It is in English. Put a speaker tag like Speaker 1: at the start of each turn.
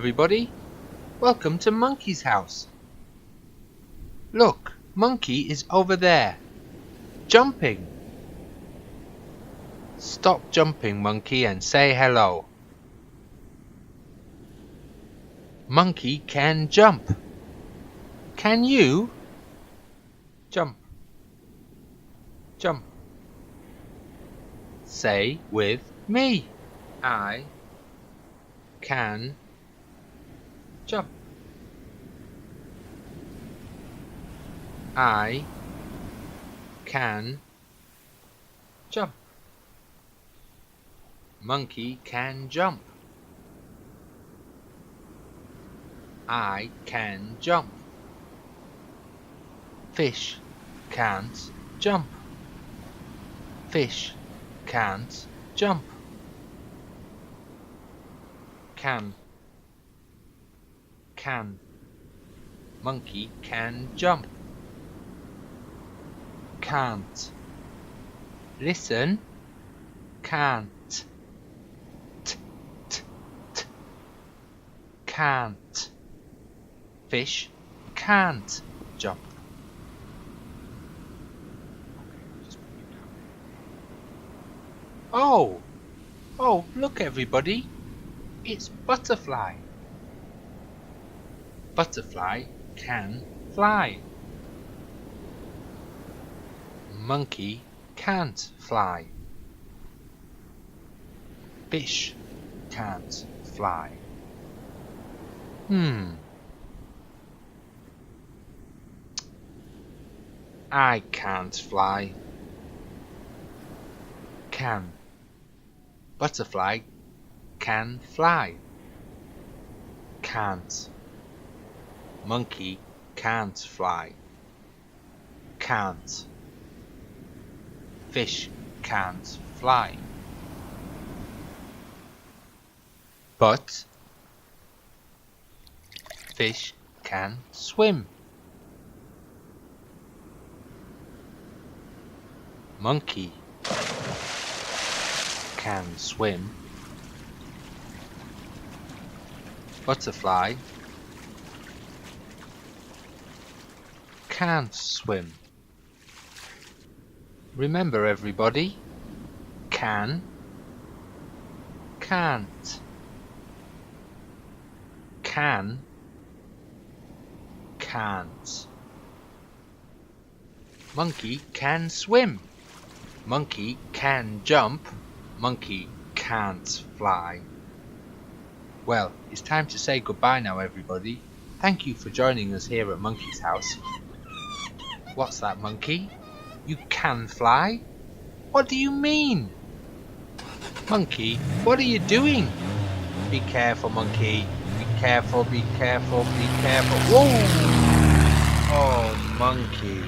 Speaker 1: everybody. Welcome to Monkey's house. Look, Monkey is over there, jumping. Stop jumping, Monkey, and say hello. Monkey can jump. Can you? Jump. Jump. Say with me. I can jump. I can jump. Monkey can jump. I can jump. Fish can't jump. Fish can't jump. Can. Monkey can jump. Can't. Listen. Can't. Can't. Fish can't jump. Oh, look everybody. It's Butterfly. Butterfly can fly. Monkey can't fly. Fish can't fly. I can't fly. Can. Butterfly can fly. Can't. Monkey can't fly. Can't. Fish can't fly. But fish can swim. Monkey can swim. Butterfly can't swim. Remember everybody, can, can't. Can, can't. Monkey can swim. Monkey can jump. Monkey can't fly. Well, it's time to say goodbye now everybody. Thank you for joining us here at Monkey's house. What's that, Monkey? You can fly? What do you mean? Monkey, what are you doing? Be careful, Monkey. Be careful, be careful, be careful. Whoa! Oh, Monkey.